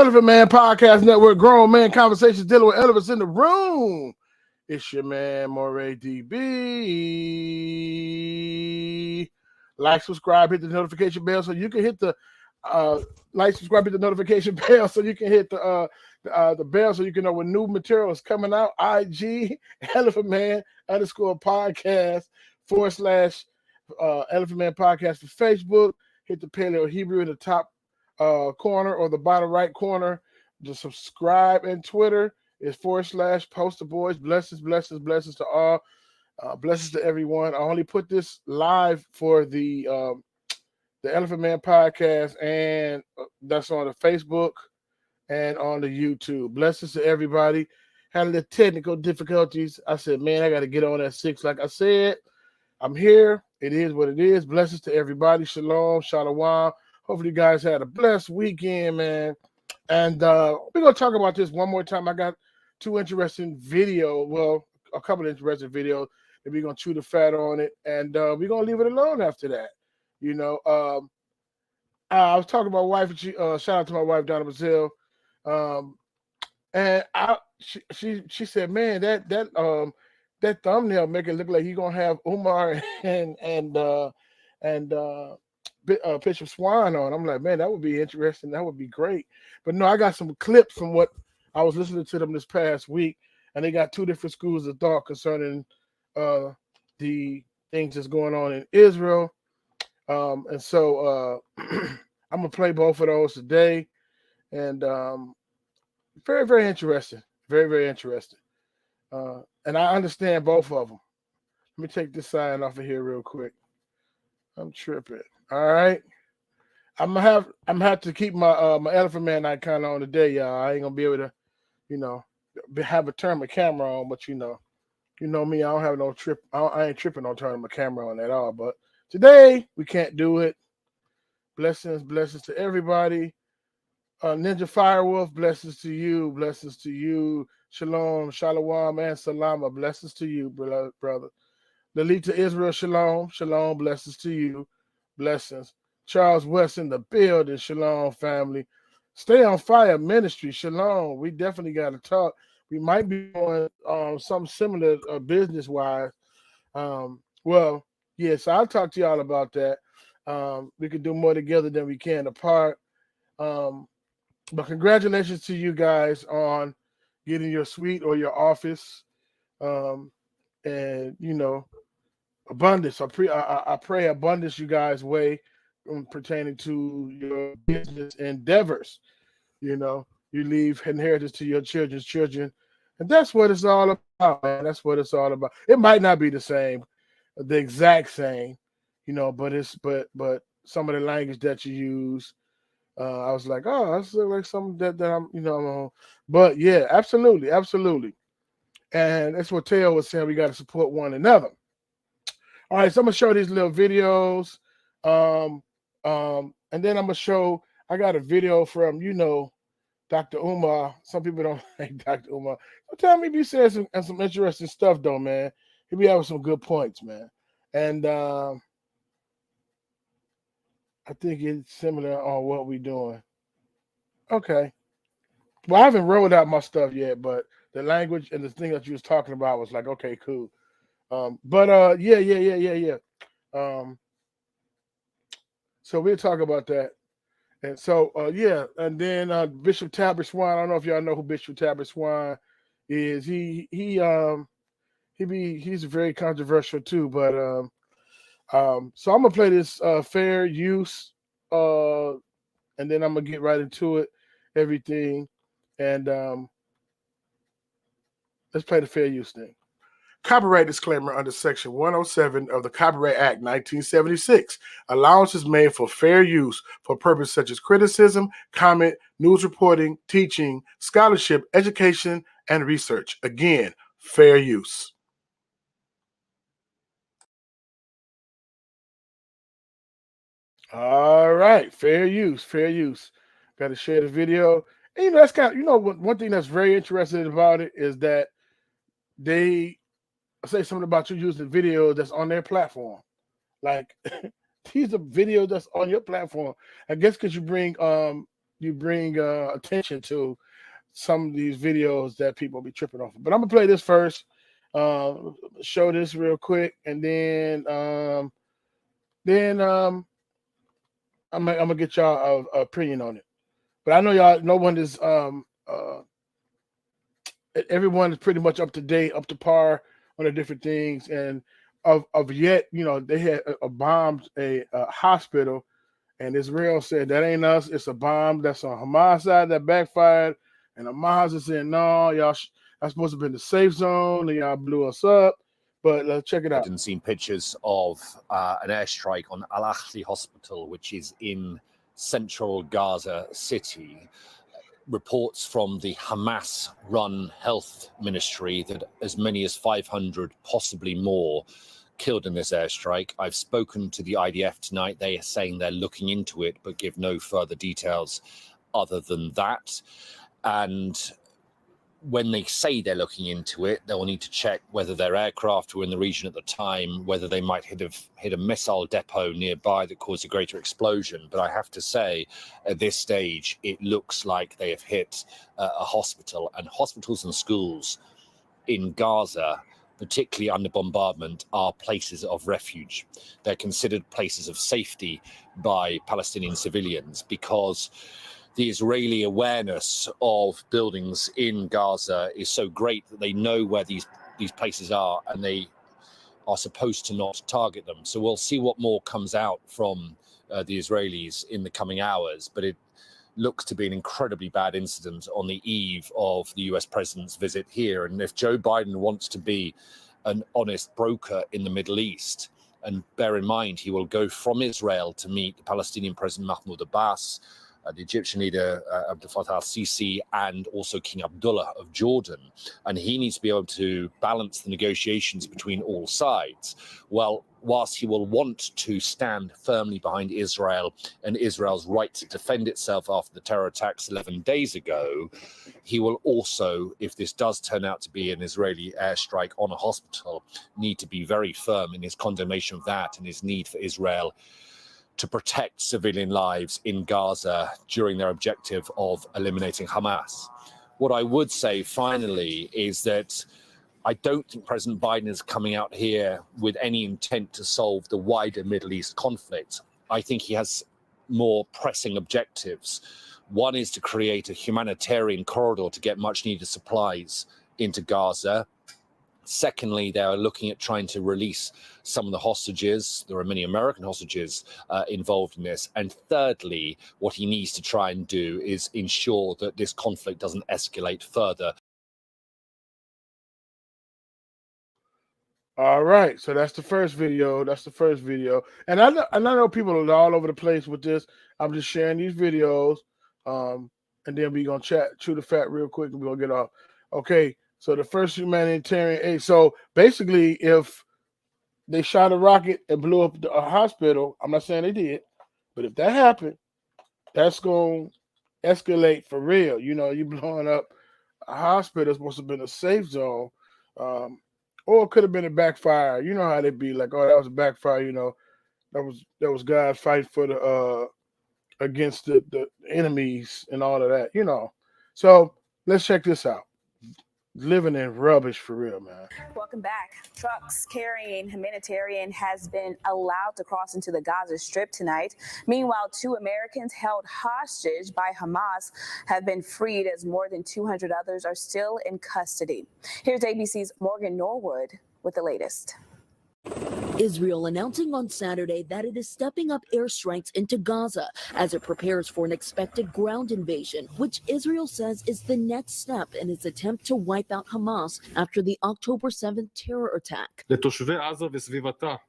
Elephant Man Podcast Network, grown man conversations dealing with elephants in the room. It's your man, Moray DB. Like, subscribe, hit the notification bell so you can hit the like, subscribe, hit the notification bell so you can hit the bell so you can know when new material is coming out. IG Elephant Man _podcast / Elephant Man Podcast for Facebook. Hit the Paleo Hebrew in the top corner or the bottom right corner. Just subscribe. And Twitter is / Poster Boys. Blessings to all. Blessings to everyone. I only put this live for the Elephant Man Podcast, and that's on the Facebook and on the YouTube. Blessings to everybody. Had a little technical difficulties. I said, man, I got to get on at 6. Like I said, I'm here. It is what it is. Blessings to everybody. Shalom, shalom. Hopefully you guys had a blessed weekend, man. And we're going to talk about this one more time. I got a couple of interesting videos that we're going to chew the fat on it. And we're going to leave it alone after that. You know, I was talking to my wife. Shout out to my wife, Donna Brazil. And she said, man, that thumbnail make it look like you're going to have Umar and Bishop Swan on. I'm like, man, that would be interesting. That would be great. But no, I got some clips from what I was listening to them this past week, and they got 2 different schools of thought concerning the things that's going on in Israel. And so I'm gonna play both of those today, and very, very interesting. Very, very interesting. And I understand both of them. Let me take this sign off of here real quick. I'm tripping. All right. I'm gonna have to keep my my Elephant Man icon on today, y'all. I ain't gonna be able to, have a turn my camera on, but you know me, I don't have no trip. I ain't tripping on turning my camera on at all. But today we can't do it. Blessings to everybody. Ninja Firewolf, blessings to you. Shalom, shalom, and salama. Blessings to you, brother. Lalita Israel, shalom, blessings to you. Blessings. Charles West in the building, shalom, family. Stay on Fire Ministry, shalom. We definitely got to talk. We might be doing something similar business-wise. Well, yes, I'll talk to y'all about that. We can do more together than we can apart. But congratulations to you guys on getting your suite or your office. And, abundance. I pray abundance you guys' way pertaining to your business endeavors. You leave inheritance to your children's children. And that's what it's all about, man. That's what it's all about. It might not be the exact same, but some of the language that you use, I was like, oh, that's like something that I'm, I'm on. But yeah, absolutely. And that's what Teo was saying. We got to support one another. All right, so I'm gonna show these little videos, and then I'm gonna show. I got a video from Dr. Umar. Some people don't like Dr. Umar. Sometimes he be saying some interesting stuff, though, man. He be having some good points, man. And I think it's similar on what we're doing. Okay. Well, I haven't rolled out my stuff yet, but the language and the thing that you was talking about was like, okay, cool. Yeah. So we'll talk about that. And so, and then Bishop Tabor Swan. I don't know if y'all know who Bishop Tabor Swan is. He's very controversial too. But so I'm gonna play this fair use, and then I'm gonna get right into it, everything, and let's play the fair use thing. Copyright disclaimer under Section 107 of the Copyright Act 1976. Allowance is made for fair use for purposes such as criticism, comment, news reporting, teaching, scholarship, education, and research. Again, fair use. All right, fair use. Got to share the video. And that's one thing that's very interesting about it is that they say something about you using video that's on their platform. Like these are videos that's on your platform. I guess because you bring you bring attention to some of these videos that people be tripping off of. But I'm gonna play this first, show this real quick, and then I'm gonna get y'all opinion on it. But I know y'all, no one is everyone is pretty much up to date, up to par on the different things, and of yet, they had bombed a hospital, and Israel said that ain't us, it's a bomb that's on Hamas side that backfired, and Hamas is saying no, y'all that's supposed to be in the safe zone, and y'all blew us up. But let's check it out. I've seen pictures of an airstrike on Al Ahli Hospital, which is in central Gaza City. Reports from the Hamas-run health ministry that as many as 500, possibly more, killed in this airstrike. I've spoken to the IDF tonight. They are saying they're looking into it, but give no further details other than that. And when they say they're looking into it, they'll need to check whether their aircraft were in the region at the time, whether they might hit a missile depot nearby that caused a greater explosion. But I have to say, at this stage, it looks like they have hit a hospital. And hospitals and schools in Gaza, particularly under bombardment, are places of refuge. They're considered places of safety by Palestinian civilians because the Israeli awareness of buildings in Gaza is so great that they know where these places are, and they are supposed to not target them. So we'll see what more comes out from the Israelis in the coming hours, but it looks to be an incredibly bad incident on the eve of the US president's visit here. And if Joe Biden wants to be an honest broker in the Middle East, and bear in mind, he will go from Israel to meet the Palestinian President Mahmoud Abbas, the Egyptian leader Abdel Fattah al-Sisi, and also King Abdullah of Jordan. And he needs to be able to balance the negotiations between all sides. Well, whilst he will want to stand firmly behind Israel and Israel's right to defend itself after the terror attacks 11 days ago, he will also, if this does turn out to be an Israeli airstrike on a hospital, need to be very firm in his condemnation of that and his need for Israel to protect civilian lives in Gaza during their objective of eliminating Hamas. What I would say finally is that I don't think President Biden is coming out here with any intent to solve the wider Middle East conflict. I think he has more pressing objectives. One is to create a humanitarian corridor to get much needed supplies into Gaza. Secondly, they are looking at trying to release some of the hostages. There are many American hostages involved in this. And thirdly, what he needs to try and do is ensure that this conflict doesn't escalate further. All right, so that's the first video. And I know people are all over the place with this. I'm just sharing these videos, and then we're gonna chew the fat real quick, and we're gonna get off. Okay. So the first humanitarian aid. So basically, if they shot a rocket and blew up a hospital, I'm not saying they did, but if that happened, that's going to escalate for real. You blowing up a hospital, it's supposed to have been a safe zone, or it could have been a backfire. You know how they be like, oh, that was a backfire. That was guys fighting for the against the enemies and all of that. So let's check this out. Living in rubbish for real, man. Welcome back. Trucks carrying humanitarian has been allowed to cross into the Gaza Strip tonight. Meanwhile, 2 Americans held hostage by Hamas have been freed as more than 200 others are still in custody. Here's ABC's Morgan Norwood with the latest. Israel announcing on Saturday that it is stepping up airstrikes into Gaza as it prepares for an expected ground invasion, which Israel says is the next step in its attempt to wipe out Hamas after the October 7th terror attack.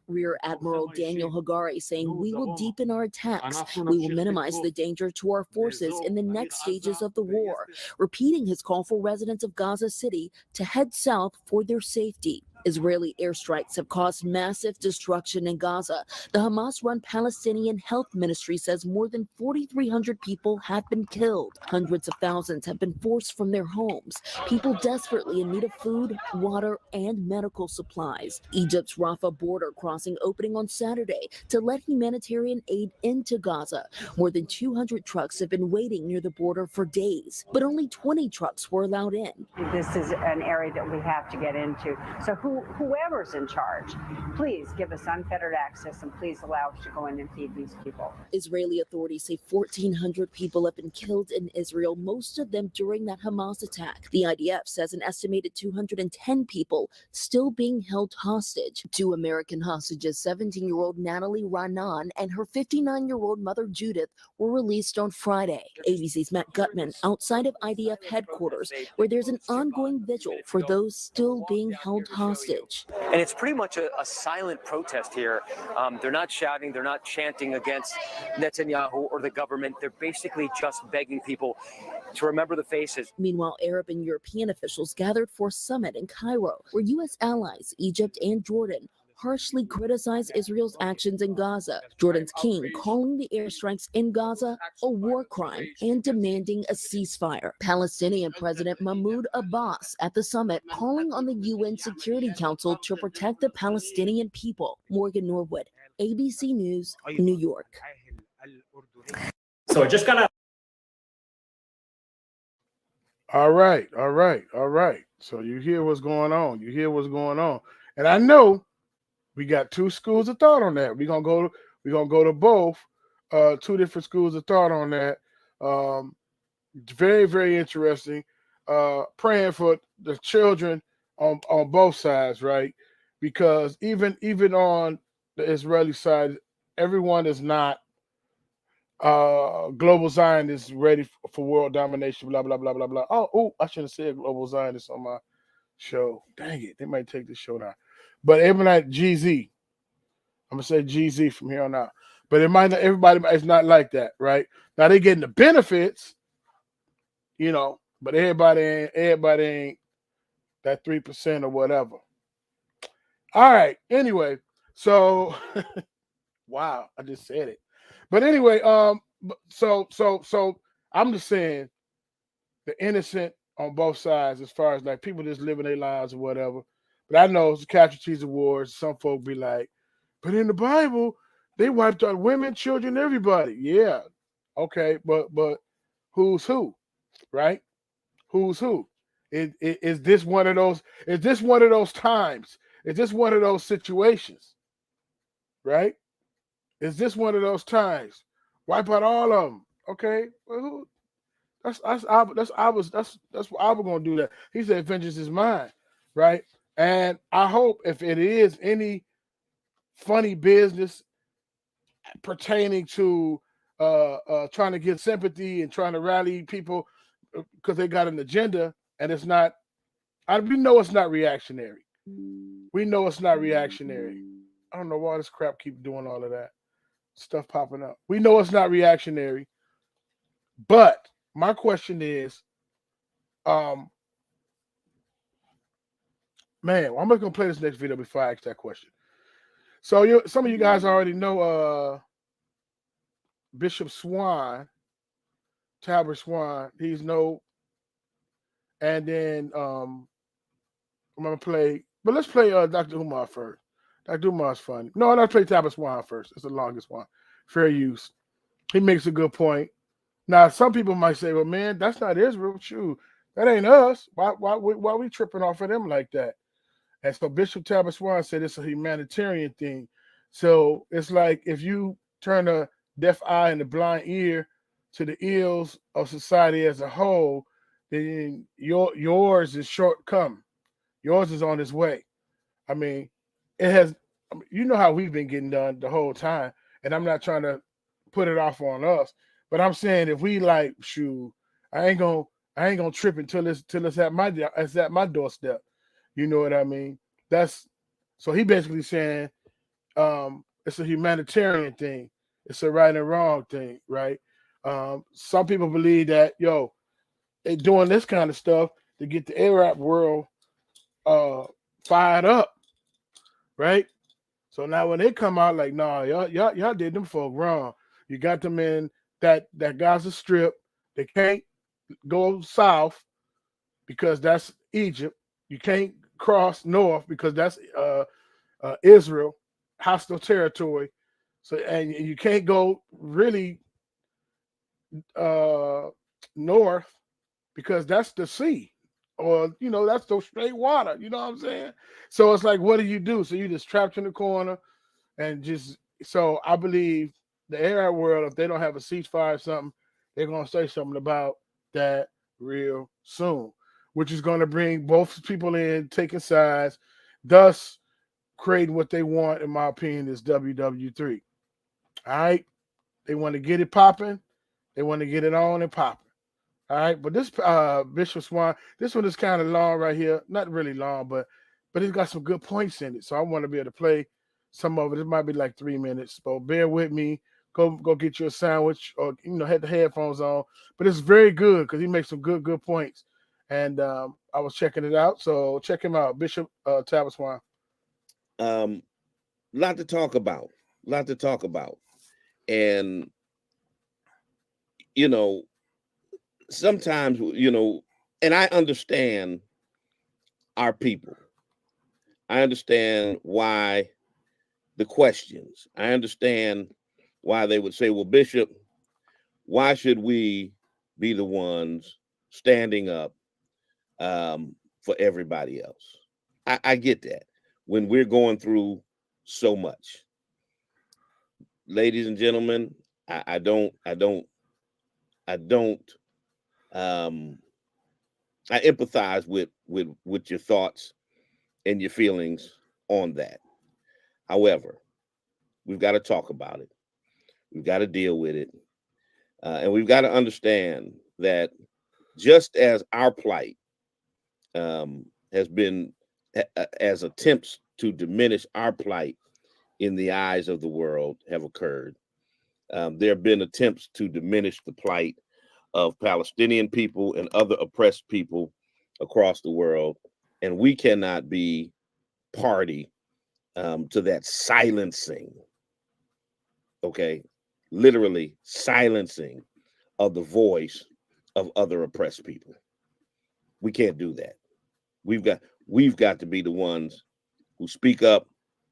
Rear Admiral Daniel Hagari saying, "We will deepen our attacks. We will minimize the danger to our forces in the next stages of the war," repeating his call for residents of Gaza City to head south for their safety. Israeli airstrikes have caused massive destruction in Gaza. The Hamas-run Palestinian Health Ministry says more than 4,300 people have been killed. Hundreds of thousands have been forced from their homes. People desperately in need of food, water, and medical supplies. Egypt's Rafah border crossing opening on Saturday to let humanitarian aid into Gaza. More than 200 trucks have been waiting near the border for days, but only 20 trucks were allowed in. This is an area that we have to get into. So whoever's in charge, please give us unfettered access and please allow us to go in and feed these people. Israeli authorities say 1,400 people have been killed in Israel, most of them during that Hamas attack. The IDF says an estimated 210 people still being held hostage. Two American hostages, 17-year-old Natalie Raanan and her 59-year-old mother Judith, were released on Friday. ABC's Matt Gutman outside of IDF headquarters, where there's an ongoing vigil for those still being held hostage. And it's pretty much a silent protest here. They're not shouting, they're not chanting against Netanyahu or the government. They're basically just begging people to remember the faces. Meanwhile, Arab and European officials gathered for a summit in Cairo, where U.S. allies Egypt and Jordan harshly criticized Israel's actions in Gaza. Jordan's king calling the airstrikes in Gaza a war crime and demanding a ceasefire. Palestinian President Mahmoud Abbas at the summit calling on the UN Security Council to protect the Palestinian people. Morgan Norwood, ABC News, New York. So just got All right. So you hear what's going on. And I know we got two schools of thought on that. We're gonna go to both, two different schools of thought on that. Very, very interesting. Praying for the children on both sides, right? Because even on the Israeli side, everyone is not global Zionists ready for world domination, blah, blah, blah, blah, blah. Oh, I shouldn't have said global Zionists on my show. Dang it, they might take this show down. But everybody, GZ. I'm gonna say GZ from here on out. But it might not, everybody is not like that, right? Now they're getting the benefits, but everybody ain't that 3% or whatever. All right. Anyway, so wow, I just said it. But anyway, so I'm just saying the innocent on both sides, as far as like people just living their lives or whatever. But I know it's casualties of wars. Some folk be like, but in the Bible, they wiped out women, children, everybody. Yeah, okay, but who's who, right? Who's who? Is this one of those? Is this one of those times? Is this one of those situations? Right? Is this one of those times? Wipe out all of them. Okay, well, who? That's what I was gonna do that. He said, "Vengeance is mine," right? And I hope if it is any funny business pertaining to trying to get sympathy and trying to rally people because they got an agenda, and it's not. We know it's not reactionary. We know it's not reactionary. I don't know why this crap keep doing all of that stuff popping up. We know it's not reactionary, but my question is, man, I'm just gonna play this next video before I ask that question. So some of you guys already know Bishop Swan, Talbert Swan. He's and then I'm gonna play, but let's play Dr. Umar first. Dr. Umar's funny. No, let's play Talbert Swan first. It's the longest one. Fair use. He makes a good point. Now, some people might say, well, man, that's not Israel. Shoot, that ain't us. Why we tripping off of them like that? And so Bishop Talbot Swan said it's a humanitarian thing. So it's like if you turn a deaf eye and a blind ear to the ills of society as a whole, then yours is shortcoming. Yours is on its way. I mean, it has, you know how we've been getting done the whole time. And I'm not trying to put it off on us, but I'm saying if we like, shoot, I ain't gonna trip until it's at my doorstep. You know what I mean? So he basically saying it's a humanitarian thing. It's a right and wrong thing, right? Some people believe that, they doing this kind of stuff to get the Arab world fired up. right? So now when they come out like, nah, y'all did them folk wrong. You got them in that Gaza Strip. They can't go south because that's Egypt. You can't cross north because that's Israel, hostile territory. So and you can't go really north because that's the sea, or that's the straight water. You know what I'm saying? So it's like, what do you do? So you just trapped in the corner, and just so I believe the Arab world, if they don't have a ceasefire or something, they're gonna say something about that real soon, which is gonna bring both people in, taking sides, thus creating what they want, in my opinion, is WW3. All right, they want to get it popping, they want to get it on and popping. All right, but this Bishop Swan, this one is kind of long right here. Not really long, but it's got some good points in it. So I want to be able to play some of it. It might be like 3 minutes, but bear with me. Go get you a sandwich, or have the headphones on. But it's very good because he makes some good points. And I was checking it out, so check him out, Bishop Tabitha Swan. Lot to talk about. And sometimes, and I understand our people. I understand why the questions. I understand why they would say, well, Bishop, why should we be the ones standing up for everybody else? I get that when we're going through so much. Ladies and gentlemen, I empathize with your thoughts and your feelings on that. However, we've got to talk about it. We've got to deal with it. And we've got to understand that just as our plight has been, as attempts to diminish our plight in the eyes of the world have occurred, there have been attempts to diminish the plight of Palestinian people and other oppressed people across the world. And we cannot be party to that silencing, okay? Literally silencing of the voice of other oppressed people. We can't do that. We've got to be the ones who speak up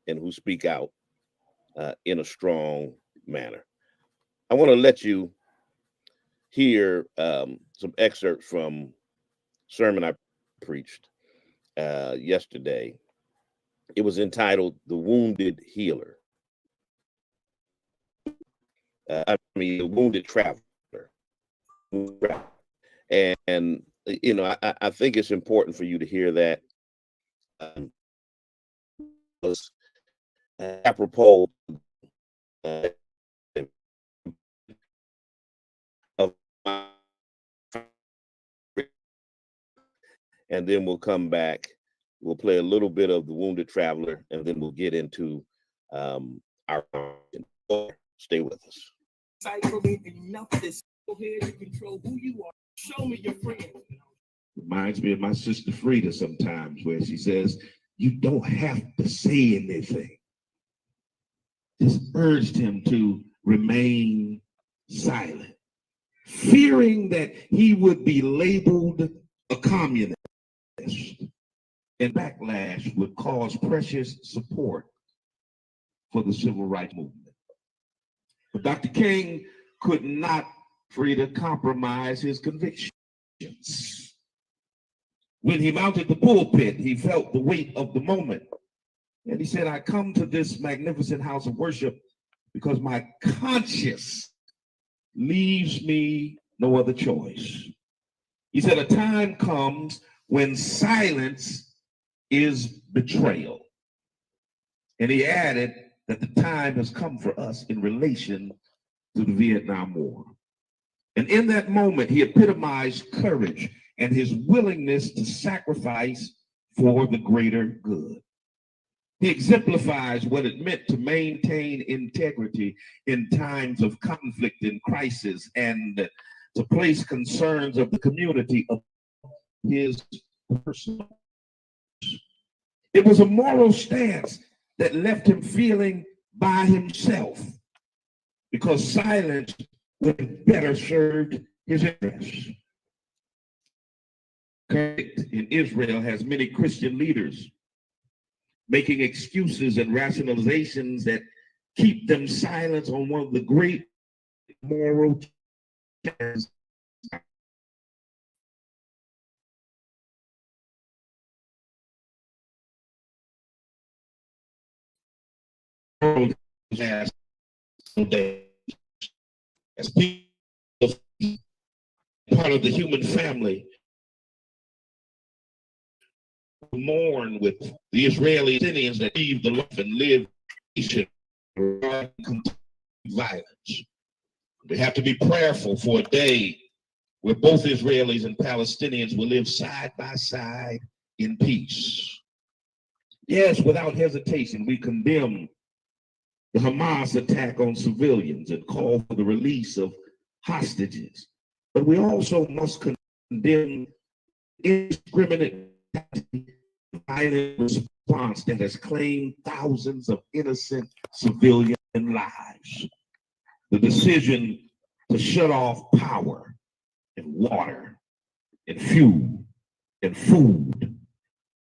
and who speak out in a strong manner. I want to let you hear some excerpts from sermon I preached yesterday. It was entitled "The Wounded Healer." The Wounded Traveler. And I think it's important for you to hear that. Was apropos of, and then we'll come back. We'll play a little bit of The Wounded Traveler, and then we'll get into our conversation. Stay with us. Enough this. Go ahead and control who you are. Show me your friend. Reminds me of my sister Frida sometimes, where she says, you don't have to say anything. Just urged him to remain silent, fearing that he would be labeled a communist, and backlash would cause precious support for the civil rights movement. But Dr. King could not, Frida, compromise his convictions. When he mounted the pulpit, he felt the weight of the moment. And he said, I come to this magnificent house of worship because my conscience leaves me no other choice. He said, a time comes when silence is betrayal. And he added that the time has come for us in relation to the Vietnam War. And in that moment, he epitomized courage and his willingness to sacrifice for the greater good. He exemplifies what it meant to maintain integrity in times of conflict and crisis, and to place concerns of the community of his personal. It was a moral stance that left him feeling by himself because silence would have better served his interests. In Israel has many Christian leaders making excuses and rationalizations that keep them silent on one of the great moral challenges world has today. As people, part of the human family, mourn with the Israeli Palestinians that leave the life and live in violence. They have to be prayerful for a day where both Israelis and Palestinians will live side by side in peace. Yes, without hesitation, we condemn the Hamas attack on civilians and call for the release of hostages. But we also must condemn indiscriminate violent response that has claimed thousands of innocent civilian lives. The decision to shut off power and water and fuel and food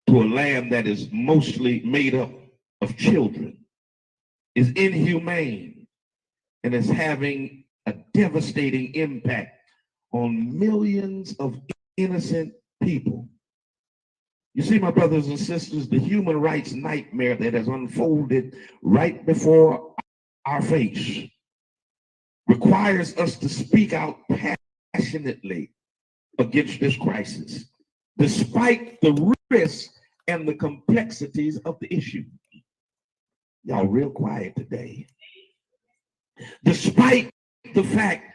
to a land that is mostly made up of children is inhumane and is having a devastating impact on millions of innocent people. You see, my brothers and sisters, the human rights nightmare that has unfolded right before our face requires us to speak out passionately against this crisis, despite the risks and the complexities of the issue. Y'all real quiet today. Despite the fact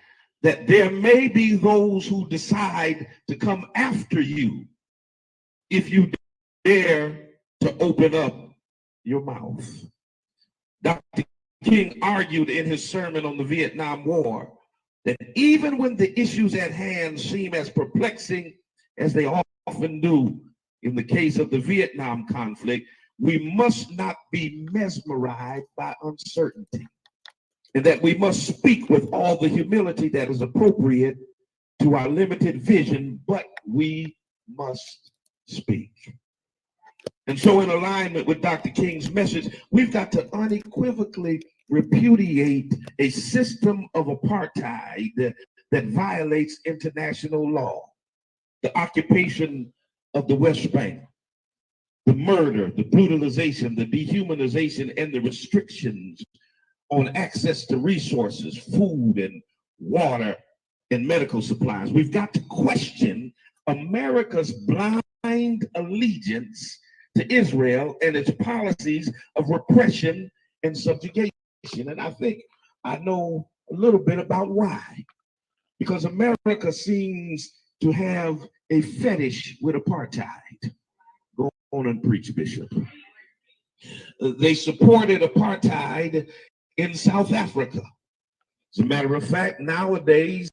that there may be those who decide to come after you if you dare to open up your mouth. Dr. King argued in his sermon on the Vietnam War that even when the issues at hand seem as perplexing as they often do in the case of the Vietnam conflict, we must not be mesmerized by uncertainty, and that we must speak with all the humility that is appropriate to our limited vision, but we must speak. And so in alignment with Dr. King's message, we've got to unequivocally repudiate a system of apartheid that violates international law, the occupation of the West Bank, the murder, the brutalization, the dehumanization, and the restrictions on access to resources, food and water and medical supplies. We've got to question America's blind allegiance to Israel and its policies of repression and subjugation. And I think I know a little bit about why. Because America seems to have a fetish with apartheid. Go on and preach, Bishop. They supported apartheid in South Africa. As a matter of fact, nowadays,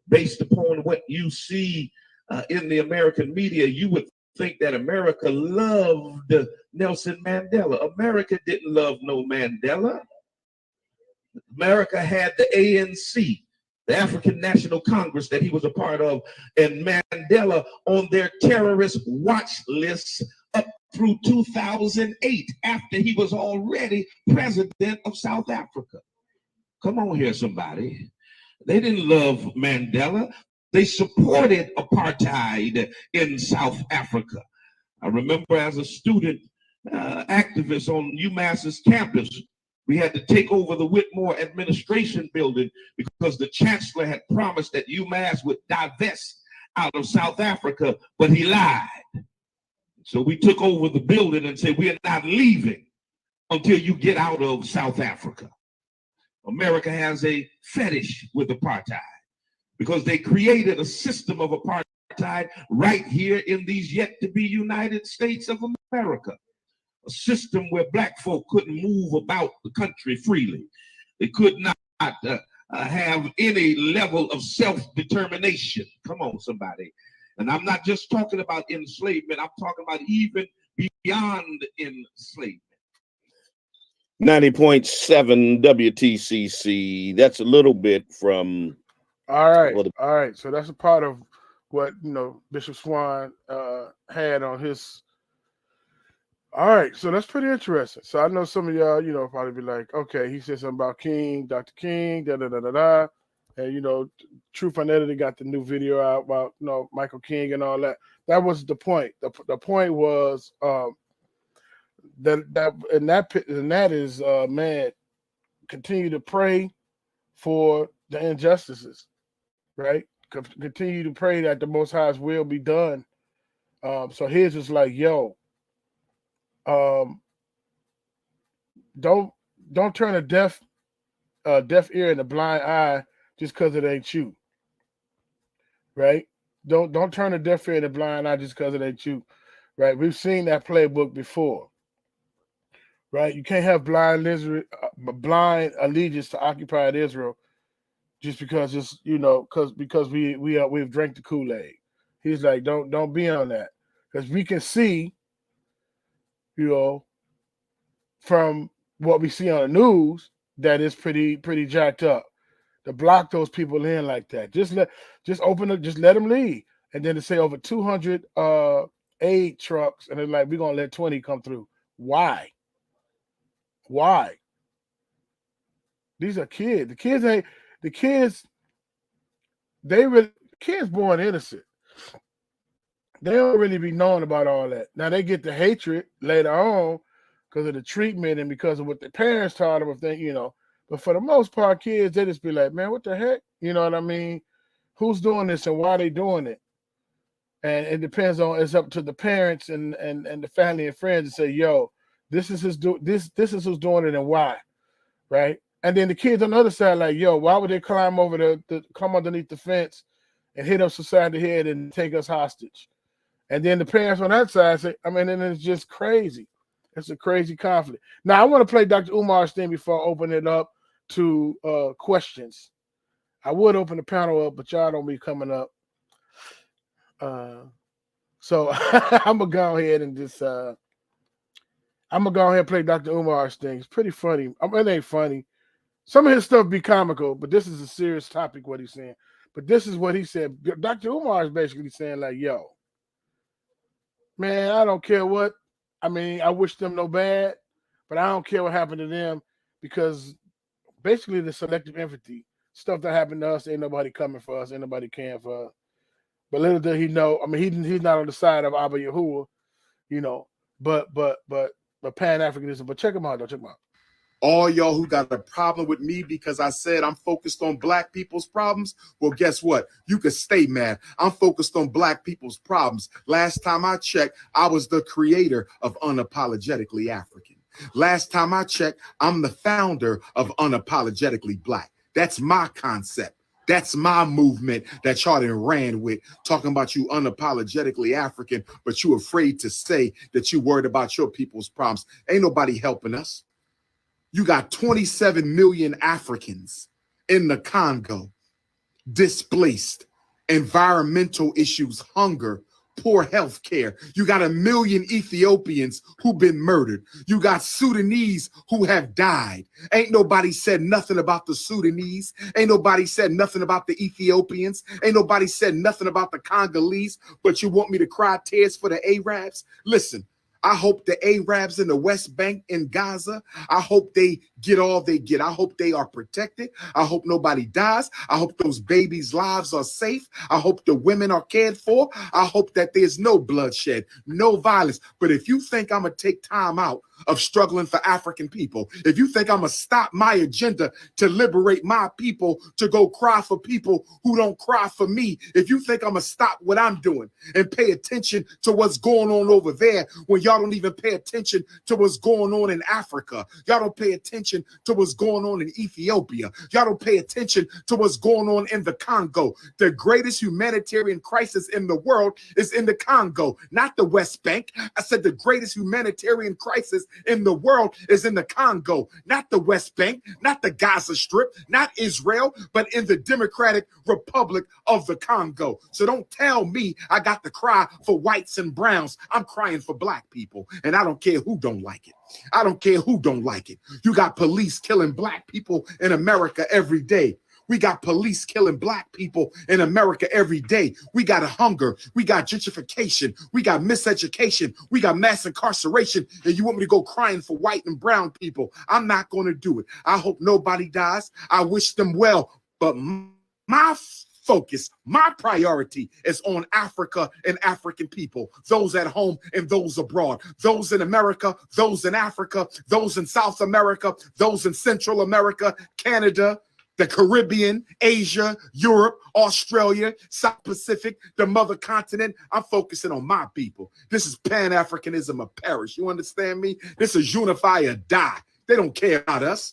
based upon what you see in the American media, you would think that America loved Nelson Mandela. America didn't love no Mandela. America had the ANC, the African National Congress that he was a part of, and Mandela on their terrorist watch lists up through 2008, after he was already president of South Africa. Come on here, somebody. They didn't love Mandela. They supported apartheid in South Africa. I remember as a student activist on UMass's campus, we had to take over the Whitmore administration building because the chancellor had promised that UMass would divest out of South Africa, but he lied. So we took over the building and said, we are not leaving until you get out of South Africa. America has a fetish with apartheid because they created a system of apartheid right here in these yet to be United States of America. A system where black folk couldn't move about the country freely. They could not have any level of self-determination. Come on, somebody. And I'm not just talking about enslavement. I'm talking about even beyond enslavement. 90.7 WTCC. That's a little bit from. All right. Well, All right. So that's a part of what, Bishop Swan had on his. All right. So that's pretty interesting. So I know some of y'all, probably be like, okay, he said something about King, Dr. King, da-da-da-da-da. And, Truth Unedited got the new video out about, Michael King and all that. That was the point. The point was that is, man, continue to pray for the injustices, right? Continue to pray that the Most High's will be done. So his is like, yo, don't turn a deaf ear and a blind eye just because it ain't you, right? Don't turn a deaf ear and a blind eye just because it ain't you, right? We've seen that playbook before, right? You can't have blind allegiance to occupied Israel just because it's because we've drank the Kool-Aid. He's like, don't be on that, because we can see, from what we see on the news, that it's pretty jacked up. To block those people in like that, just let them leave, and then to say over 200 aid trucks, and they're like, we're gonna let 20 come through. Why? These are kids. Kids born innocent. They don't really be knowing about all that. Now they get the hatred later on because of the treatment and because of what their parents taught them. But for the most part, kids, they just be like, man, what the heck? You know what I mean? Who's doing this and why are they doing it? And it depends on, it's up to the parents and the family and friends to say, yo, this is who's doing it and why, right? And then the kids on the other side, like, yo, why would they climb over come underneath the fence and hit us upside the head and take us hostage? And then the parents on that side say, and it's just crazy. It's a crazy conflict. Now, I want to play Dr. Umar's thing before I open it up to questions. I would open the panel up, but y'all don't be coming up. So I'm going to go ahead and just I'm going to go ahead and play Dr. Umar's thing. It's pretty funny. It ain't funny. Some of his stuff be comical, but this is a serious topic, what he's saying. But this is what he said. Dr. Umar is basically saying, like, yo, man, I don't care what. I wish them no bad, but I don't care what happened to them, because basically the selective empathy stuff that happened to us, ain't nobody coming for us, ain't nobody caring for us. But little did he know, he's not on the side of Abba Yahuwah, but Pan-Africanism. But check him out, though. Check him out. All y'all who got a problem with me because I said I'm focused on black people's problems, well, guess what? You can stay mad. I'm focused on black people's problems. Last time I checked, I was the creator of Unapologetically African. Last time I checked, I'm the founder of Unapologetically Black. That's my concept. That's my movement that y'all done ran with, talking about you unapologetically African, but you afraid to say that you worried about your people's problems. Ain't nobody helping us. You got 27 million Africans in the Congo, displaced, environmental issues, hunger, poor health care. You got 1 million Ethiopians who've been murdered. You got Sudanese who have died. Ain't nobody said nothing about the Sudanese. Ain't nobody said nothing about the Ethiopians. Ain't nobody said nothing about the Congolese. But you want me to cry tears for the Arabs? Listen, I hope the Arabs in the West Bank in Gaza, I hope they get all they get. I hope they are protected. I hope nobody dies. I hope those babies' lives are safe. I hope the women are cared for. I hope that there's no bloodshed, no violence. But if you think I'm going to take time out of struggling for African people, if you think I'm going to stop my agenda to liberate my people, to go cry for people who don't cry for me, if you think I'm going to stop what I'm doing and pay attention to what's going on over there when y'all don't even pay attention to what's going on in Africa, y'all don't pay attention to what's going on in Ethiopia, y'all don't pay attention to what's going on in the Congo. The greatest humanitarian crisis in the world is in the Congo, not the West Bank. I said the greatest humanitarian crisis crisis in the world is in the Congo, not the West Bank, not the Gaza Strip, not Israel, but in the Democratic Republic of the Congo. So don't tell me I got to cry for whites and browns. I'm crying for black people, and I don't care who don't like it. I don't care who don't like it. You got police killing black people in America every day. We got police killing black people in America every day. We got a hunger. We got gentrification. We got miseducation. We got mass incarceration. And you want me to go crying for white and brown people? I'm not going to do it. I hope nobody dies. I wish them well. But my focus, my priority is on Africa and African people, those at home and those abroad, those in America, those in Africa, those in South America, those in Central America, Canada, the Caribbean, Asia, Europe, Australia, South Pacific, the mother continent. I'm focusing on my people. This is Pan-Africanism of Paris. You understand me? This is unify or die. They don't care about us.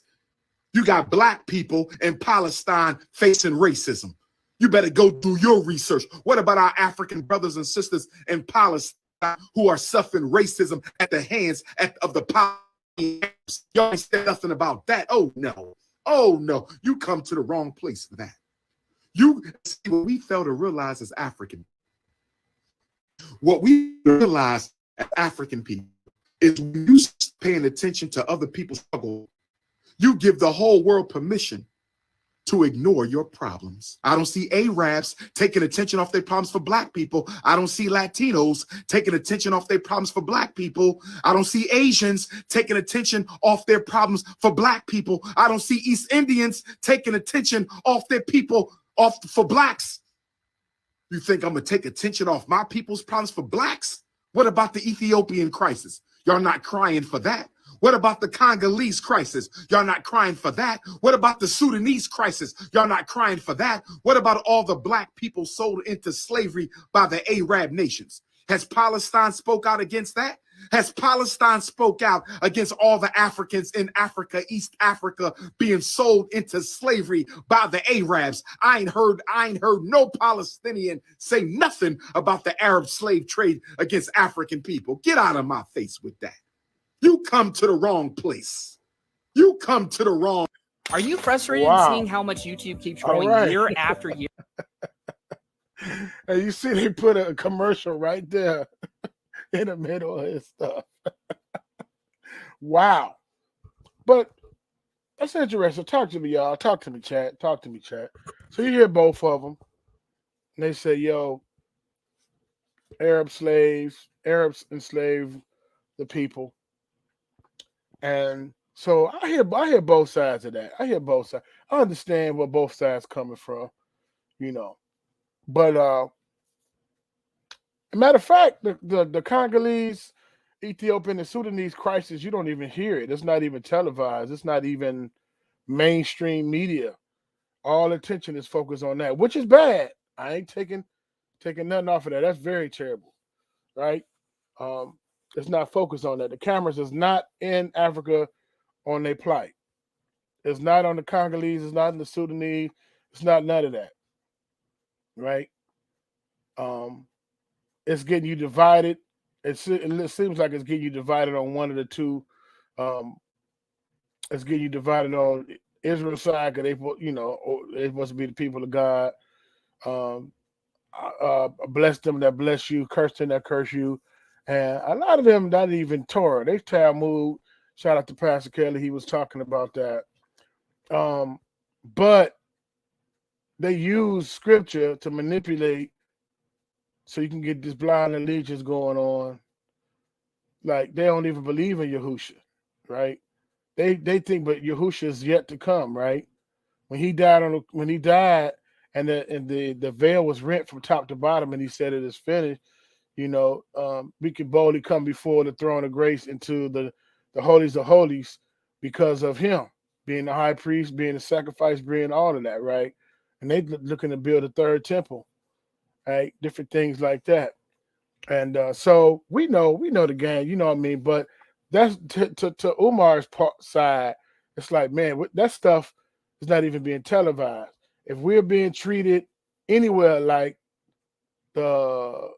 You got black people in Palestine facing racism. You better go do your research. What about our African brothers and sisters in Palestine who are suffering racism at the hands of the Palestinians? Y'all ain't said nothing about that. Oh, no. Oh, no, you come to the wrong place for that. You see what we fail to realize as African. What we realize as African people is when you paying attention to other people's struggle, you give the whole world permission to ignore your problems. I don't see Arabs taking attention off their problems for black people. I don't see Latinos taking attention off their problems for black people. I don't see Asians taking attention off their problems for black people. I don't see East Indians taking attention off their people for blacks. You think I'm gonna take attention off my people's problems for blacks? What about the Ethiopian crisis? Y'all not crying for that. What about the Congolese crisis? Y'all not crying for that. What about the Sudanese crisis? Y'all not crying for that. What about all the black people sold into slavery by the Arab nations? Has Palestine spoke out against that? Has Palestine spoke out against all the Africans in Africa, East Africa, being sold into slavery by the Arabs? I ain't heard no Palestinian say nothing about the Arab slave trade against African people. Get out of my face with that. You come to the wrong place. You come to the wrong. Are you frustrated seeing how much YouTube keeps growing year after year? And you see they put a commercial right there in the middle of his stuff. Wow. But that's interesting. Talk to me, y'all. Talk to me, chat. Talk to me, chat. So you hear both of them. And they say, yo, Arabs enslaved the people. And so I hear both sides of that. I hear both sides. I understand where both sides coming from, you know. But matter of fact, the Congolese, Ethiopian, and Sudanese crisis, you don't even hear it. It's not even televised. It's not even mainstream media. All attention is focused on that, which is bad. I ain't taking nothing off of that. That's very terrible, right? It's not focused on that. The cameras is not in Africa on their plight. It's not on the Congolese. It's not in the Sudanese. It's not none of that, right? It's getting you divided. It seems like it's getting you divided on one of the two. It's getting you divided on Israel's side because they supposed to be the people of God. Bless them that bless you, curse them that curse you. And a lot of them not even Torah. They Talmud. Shout out to Pastor Kelly. He was talking about that. But they use scripture to manipulate so you can get this blind allegiance going on. Like they don't even believe in Yahusha, right? They think, but Yahusha is yet to come, right? When he died and the veil was rent from top to bottom, and he said it is finished. We can boldly come before the throne of grace into the holies of holies because of him being the high priest, being the sacrifice, being all of that, right? And they looking to build a third temple, right? Different things like that. And so we know the game, you know what I mean? But that's to Umar's side. It's like, man, that stuff is not even being televised. If we're being treated anywhere like the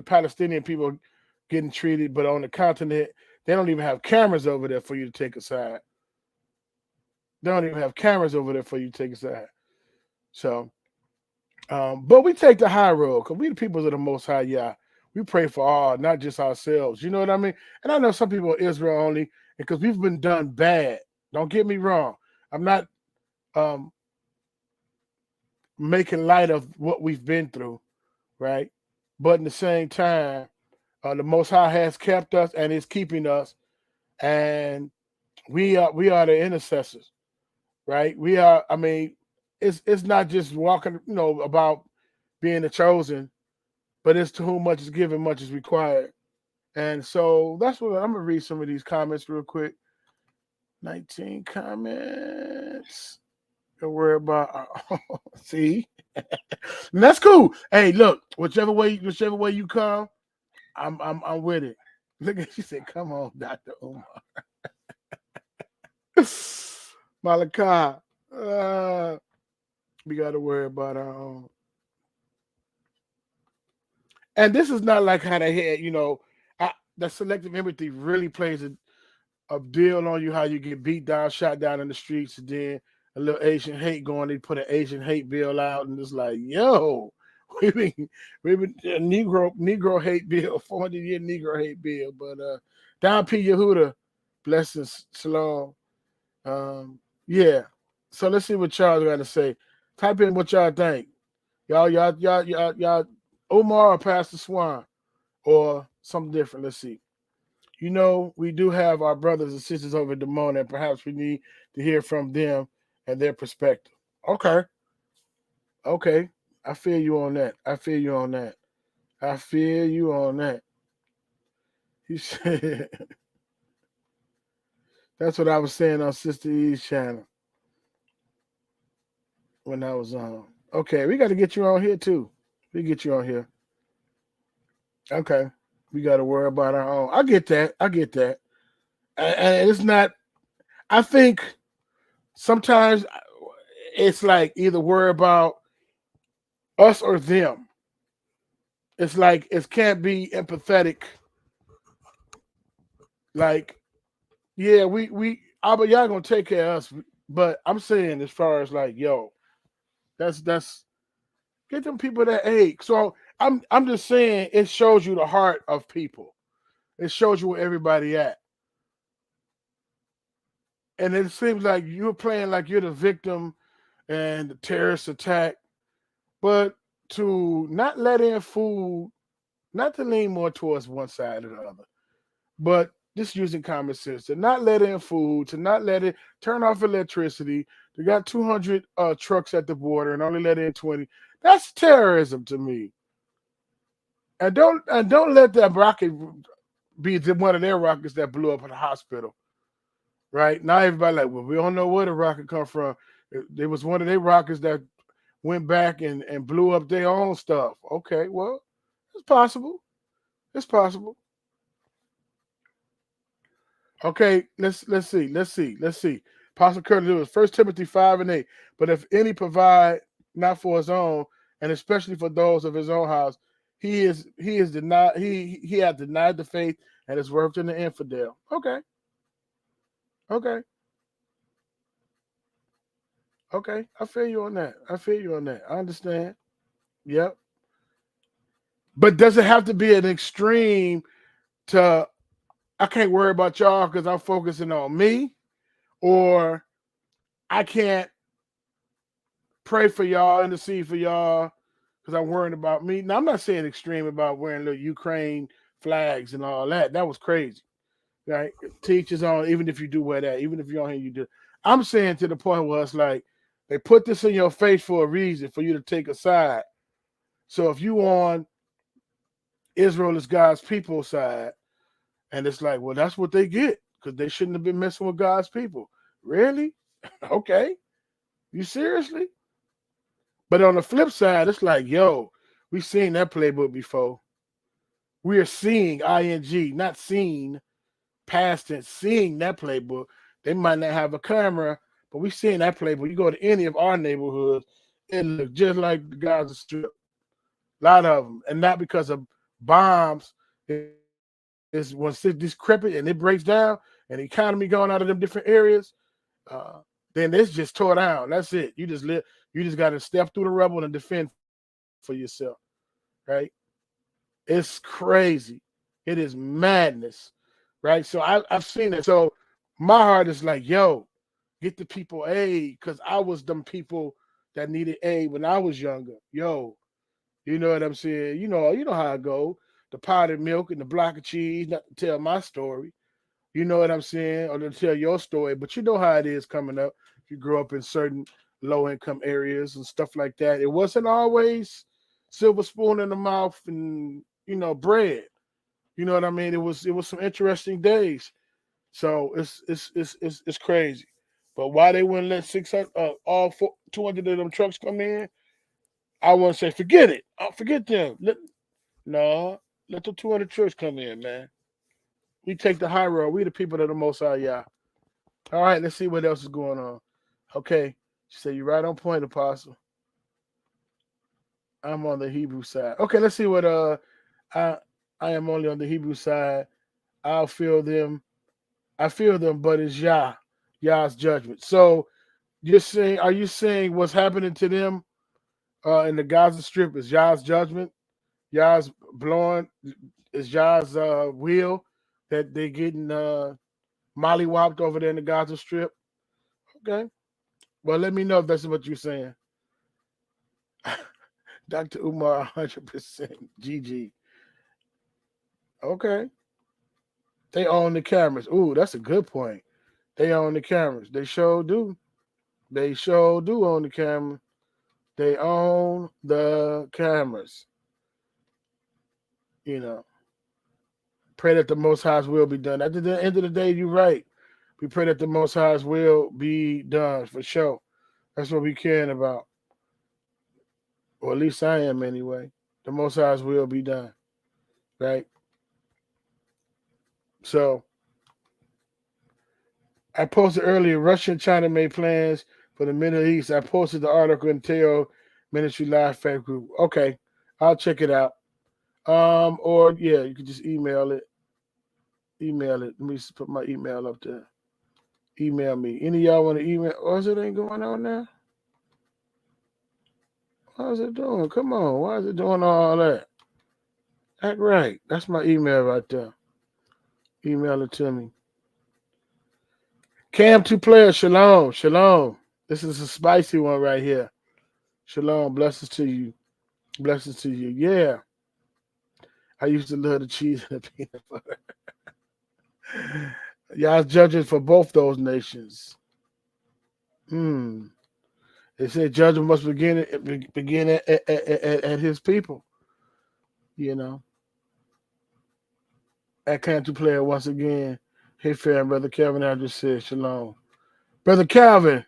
Palestinian people getting treated, but on the continent, they don't even have cameras over there for you to take a side. They don't even have cameras over there for you to take a side. So, but we take the high road because we the people of the Most High Yah. We pray for all, not just ourselves. You know what I mean? And I know some people are Israel only because we've been done bad. Don't get me wrong. I'm not making light of what we've been through, right? But in the same time, the Most High has kept us and is keeping us, and we are the intercessors, right? We are. I mean, it's not just walking, about being the chosen, but it's to whom much is given, much is required. And so that's what I'm gonna read some of these comments real quick. 19 comments. Don't worry about. See, and that's cool. Hey, look, whichever way you come, I'm with it. Look at, she said, "Come on, Dr. Umar." Malachi, we got to worry about our own. And this is not like how they had, the selective empathy really plays a deal on you, how you get beat down, shot down in the streets, and then a little Asian hate going. They put an Asian hate bill out, and it's like, yo, we've been a Negro hate bill, 400-year Negro hate bill. But Don P. Yehuda, blessings, shalom. Yeah. So let's see what y'all got to say. Type in what y'all think. Y'all, Omar or Pastor Swan or something different. Let's see. We do have our brothers and sisters over at Damone, and perhaps we need to hear from them and their perspective. Okay. I feel you on that. He said, that's what I was saying on Sister E's channel when I was on. Okay, we got to get you on here too. We get you on here. Okay. We got to worry about our own. I get that. And it's not, I think sometimes it's like either worry about us or them. It's like it can't be empathetic. Like, yeah, but y'all gonna take care of us. But I'm saying as far as like, yo, that's get them people that ache. So I'm just saying it shows you the heart of people. It shows you where everybody at. And it seems like you're playing like you're the victim and the terrorist attack, but to not let in food, not to lean more towards one side or the other, but just using common sense, to not let in food, to not let it turn off electricity. They got 200 trucks at the border and only let in 20. That's terrorism to me. And don't let that rocket be one of their rockets that blew up at the hospital. Right? Now everybody like, well, we don't know where the rocket come from. It was one of their rockets that went back and blew up their own stuff. Okay, well, it's possible. Okay, let's see. Apostle Curtis Lewis, 1 Timothy 5:8. But if any provide not for his own, and especially for those of his own house, he is denied. He hath denied the faith and is worth in the infidel. Okay. I feel you on that. I understand. Yep. But does it have to be an extreme to I can't worry about y'all because I'm focusing on me, or I can't pray for y'all, intercede for y'all because I'm worrying about me? Now, I'm not saying extreme about wearing little Ukraine flags and all that. That was crazy. Right? Teachers on, even if you do wear that, even if you're on here, you do. I'm saying to the point where it's like they put this in your face for a reason, for you to take a side. So if you on Israel is God's people side, and it's like, well, that's what they get because they shouldn't have been messing with God's people. Really? Okay. You seriously? But on the flip side, it's like, yo, we've seen that playbook before. We are seeing ing, not seeing past tense, seeing that playbook. They might not have a camera, but we've seen that playbook. You go to any of our neighborhoods, it looks just like the Gaza Strip. A lot of them. And not because of bombs. is when cities decrepit and it breaks down and the economy going out of them different areas, then it's just tore down. That's it. You just live. You just got to step through the rubble and defend for yourself, right? It's crazy. It is madness, right? So I've seen it. So my heart is like, yo, get the people aid, because I was them people that needed aid when I was younger. Yo, you know what I'm saying? You know how I go. The powdered milk and the block of cheese, not to tell my story. You know what I'm saying? Or to tell your story. But you know how it is coming up. If you grow up in certain low-income areas and stuff like that. It wasn't always silver spoon in the mouth and, bread. You know what I mean? It was some interesting days. So it's crazy. But why they wouldn't let 600 200 of them trucks come in, I want to say forget it. Forget them. Let the 200 trucks come in, man. We take the high road. We the people that are the most high, yeah. All right, let's see what else is going on. Okay, she said you're right on point, Apostle. I'm on the Hebrew side. Okay, let's see what I am only on the Hebrew side. I feel them, but it's Yah's judgment. So are you saying what's happening to them in the Gaza Strip is Yah's judgment? Yah's blowing, is Yah's will that they getting mollywopped over there in the Gaza Strip? Okay. Well, let me know if that's what you're saying. Dr. Umar, 100%. GG. Okay. They own the cameras. Ooh, that's a good point. They own the cameras. They sure do. They sure do own the camera. They own the cameras. Pray that the Most High's will be done. At the end of the day, you're right. We pray that the Most High's will be done for sure. That's what we caring about. Or at least I am anyway. The Most High's will be done. Right? So, I posted earlier, Russia and China made plans for the Middle East. I posted the article in Teo Ministry Live Fact Group. Okay, I'll check it out. Or you can just email it. Let me just put my email up there. Email me. Any of y'all want to email? Oh, is it ain't going on now? How's it doing? Come on. Why is it doing all that? Act right. That's my email right there. Email it to me. Cam 2 Player, shalom. Shalom. This is a spicy one right here. Shalom. Blessings to you. Blessings to you. Yeah. I used to love the cheese and the peanut butter. Y'all judging for both those nations. They said judgment must begin at his people. At Cantu Player once again. Hey, fam, Brother Calvin, I just said shalom. Brother Calvin.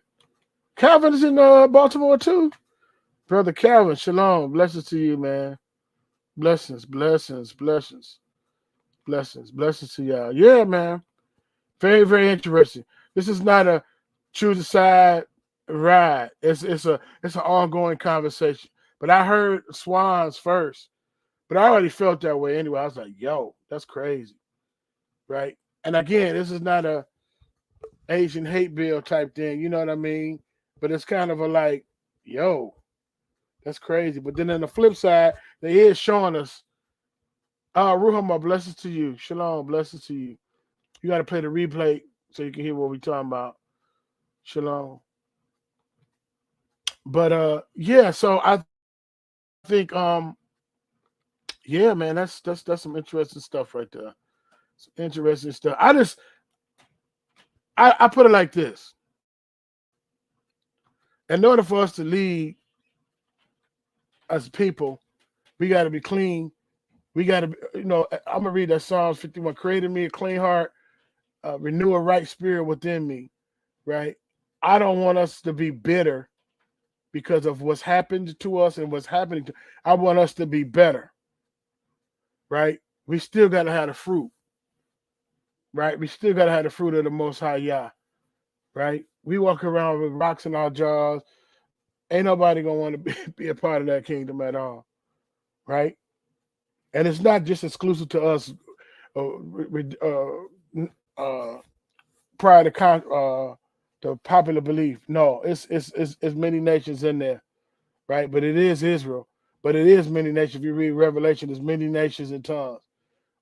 Calvin is in Baltimore too. Brother Calvin, shalom. Blessings to you, man. Blessings to y'all. Yeah, man. Very, very interesting. This is not a choose a side ride. It's an ongoing conversation. But I heard Swans first, but I already felt that way anyway. I was like, yo, that's crazy, right? And again, this is not a Asian hate bill type thing, you know what I mean? But it's kind of a like, yo, that's crazy. But then on the flip side, they is showing us, Ruhama, blessings to you. Shalom, blessings to you. You got to play the replay so you can hear what we're talking about. Shalom. But so I think man, that's some interesting stuff right there. Some interesting stuff. I put it like this. In order for us to lead as people, we got to be clean. We got to, I'm going to read that Psalms 51. Created me a clean heart, renew a right spirit within me, right? I don't want us to be bitter because of what's happened to us and what's happening. I want us to be better, right? We still got to have the fruit, right? We still got to have the fruit of the Most High Yah, right? We walk around with rocks in our jaws. Ain't nobody going to want to be a part of that kingdom at all, right? And it's not just exclusive to us prior to the popular belief. No, it's many nations in there, right? But it is Israel. But it is many nations. If you read Revelation, there's many nations and tongues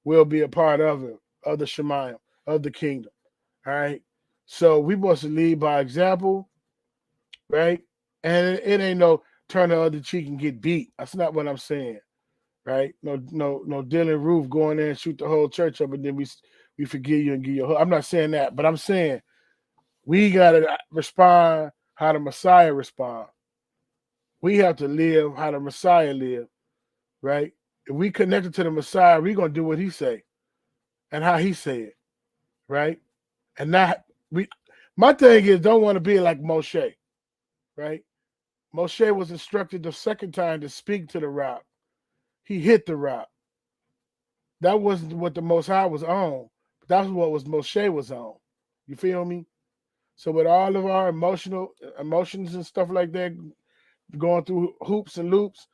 will be a part of it, of the Shemayim, of the kingdom. All right. So we supposed to lead by example, right? And it ain't no turn the other cheek and get beat. That's not what I'm saying, right? No Dylan Roof going there and shoot the whole church up, and then we forgive you and give you a hug. I'm not saying that, but I'm saying we gotta respond how the Messiah respond. We have to live how the Messiah lived, right? If we connected to the Messiah, we're gonna do what he say and how he say it, right? And not my thing is don't want to be like Moshe, right? Moshe was instructed the second time to speak to the rock. He hit the rock. That wasn't what the Most High was on. That's what Moshe was on. You feel me? So with all of our emotions and stuff like that, going through hoops and loops,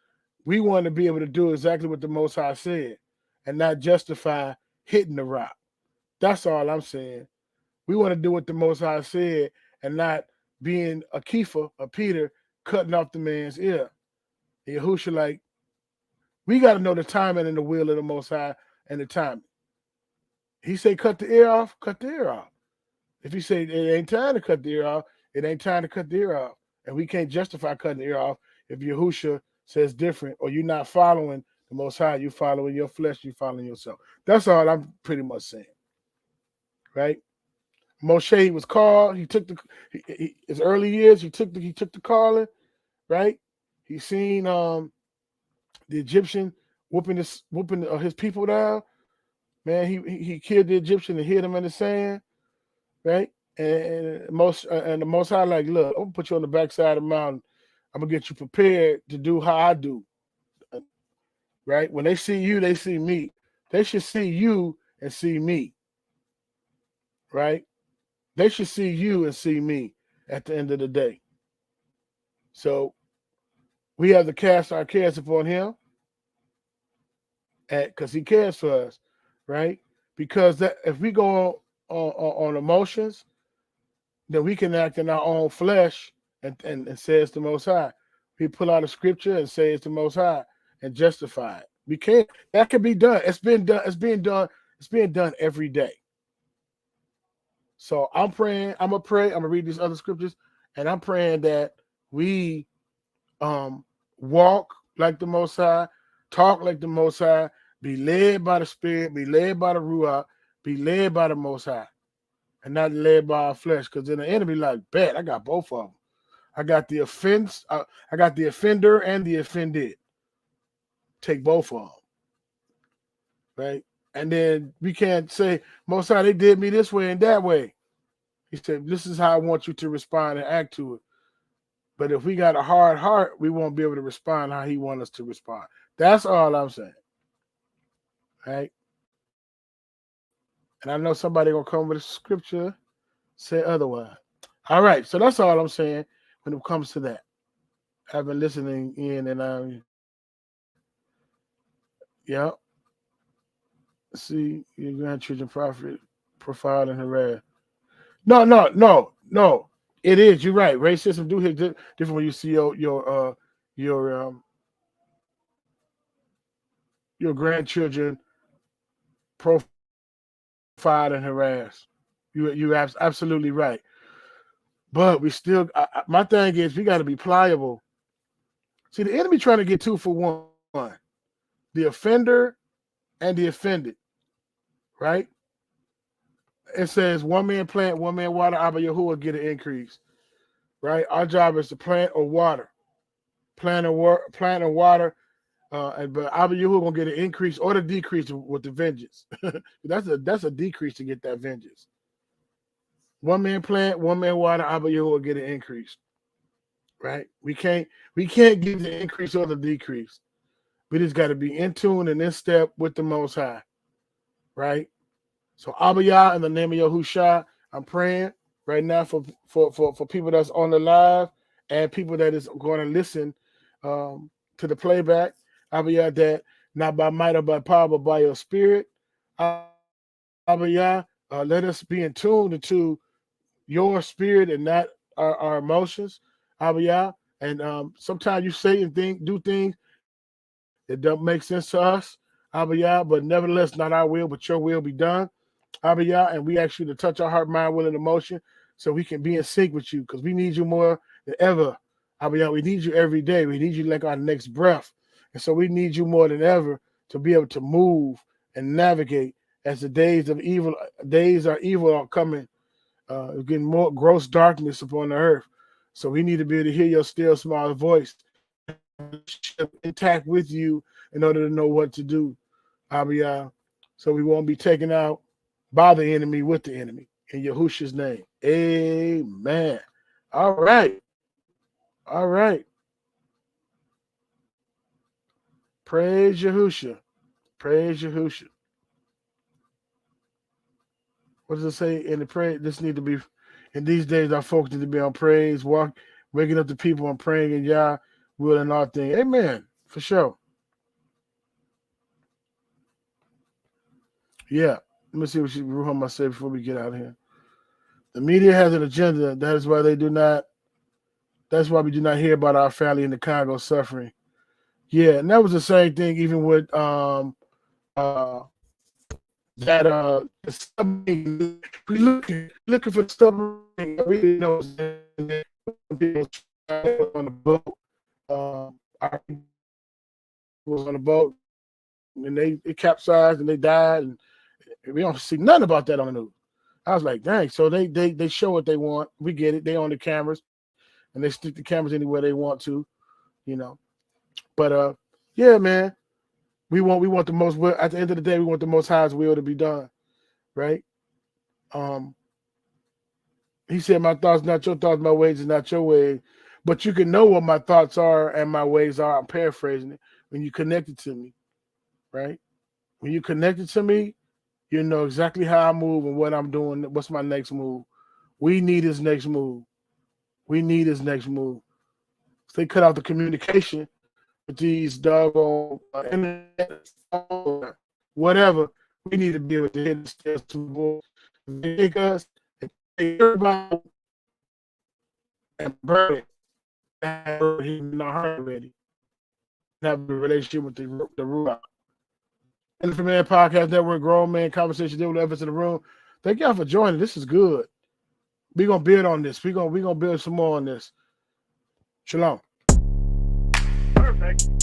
we want to be able to do exactly what the Most High said and not justify hitting the rock. That's all I'm saying. We want to do what the Most High said and not being a Kepha, a Peter, cutting off the man's ear. Yahushua, like, we got to know the timing and the will of the Most High and the timing. He say cut the ear off, cut the ear off. If he say it ain't time to cut the ear off, it ain't time to cut the ear off. And we can't justify cutting the ear off if Yahushua says different or you're not following the Most High, you following your flesh, you following yourself. That's all I'm pretty much saying, right? Moshe was called. He took his early years. He took the calling, right? He seen the Egyptian whooping his people down. Man, he killed the Egyptian and hid him in the sand, right? And the Most High, like, look, I'm gonna put you on the backside of the mountain. I'm gonna get you prepared to do how I do, right? When they see you, they see me. They should see you and see me, right? They should see you and see me at the end of the day. So we have to cast our cares upon him, because he cares for us, right? Because that if we go on emotions, then we can act in our own flesh and say it's the Most High. We pull out a scripture and say it's the Most High and justify it. We can't. That can be done. It's been done. It's being done. It's being done every day. So I'm praying. I'm gonna pray. I'm gonna read these other scriptures, and I'm praying that we walk like the Most High, talk like the Most High, be led by the Spirit, be led by the Ruach, be led by the Most High, and not led by our flesh. Because then the enemy like, bet I got both of them. I got the offense. I got the offender and the offended. Take both of them, right? And then we can't say, Most High, they did me this way and that way. He said, this is how I want you to respond and act to it. But if we got a hard heart, we won't be able to respond how he wants us to respond. That's all I'm saying. Right? And I know somebody going to come with a scripture, say otherwise. All right. So that's all I'm saying when it comes to that. I've been listening in and yeah. See, your grandchildren profile and harass. No. It is. You're right. Racism do hit different when you see your grandchildren profiled and harassed. You absolutely right. But we still. My thing is, we got to be pliable. See, the enemy trying to get 2 for 1. The offender and the offended. Right? It says 1 man plant, 1 man water, Abba Yahuwah get an increase. Right? Our job is to plant or water. Plant or water. But Abba Yahuwah gonna get an increase or the decrease with the vengeance. that's a decrease to get that vengeance. 1 man plant, 1 man water, Abba Yahuwah get an increase. Right? We can't give the increase or the decrease. We just got to be in tune and in step with the Most High. Right? So Abba Yah, in the name of Yahushua, I'm praying right now for people that's on the live and people that is going to listen to the playback. Abba Yah, that not by might or by power, but by your spirit. Abba, let us be in tune to your spirit and not our emotions. Abba, and sometimes you say and do things that don't make sense to us. Abba, but nevertheless, not our will, but your will be done. Abba, and we ask you to touch our heart, mind, will, and emotion so we can be in sync with you, because we need you more than ever. Abba, we need you every day. We need you like our next breath. And so we need you more than ever to be able to move and navigate as the days are evil are coming, getting more gross darkness upon the earth. So we need to be able to hear your still small voice, intact with you in order to know what to do. Abba, so we won't be taken out by the enemy with the enemy. In Yahushua's name. Amen. All right. All right. Praise Yahushua. Praise Yahushua. What does it say in the prayer? This need to be, in these days, our folks need to be on praise, waking up the people and praying in Yah, will and all things. Amen. For sure. Yeah. Let me see what Ruhama said before we get out of here. The media has an agenda. That is why that's why we do not hear about our family in the Congo suffering. Yeah, and that was the same thing even with we looking for submarine. We know people on the boat. Our people was on the boat and it capsized and they died, and we don't see nothing about that on the news. I was like, dang. So they show what they want. We get it. They on the cameras, and they stick the cameras anywhere they want to, you know. But yeah, man, we want the most. At the end of the day, we want the Most High's will to be done, right? He said, "My thoughts, not your thoughts. My ways is not your ways." But you can know what my thoughts are and my ways are. I'm paraphrasing it. When you connect it to me, right? When you connect it to me, you know exactly how I move and what I'm doing. What's my next move? We need his next move. We need his next move. If they cut out the communication with these doggone internet, whatever, we need to be able to hit the stairs to the board. They take us and take everybody and burn it. Have in our heart already. Have a relationship with the Ruach. And for Man Podcast Network, Grown Man Conversation, deal with efforts in the room. Thank y'all for joining. This is good. We're gonna build on this. We're gonna build some more on this. Shalom. Perfect.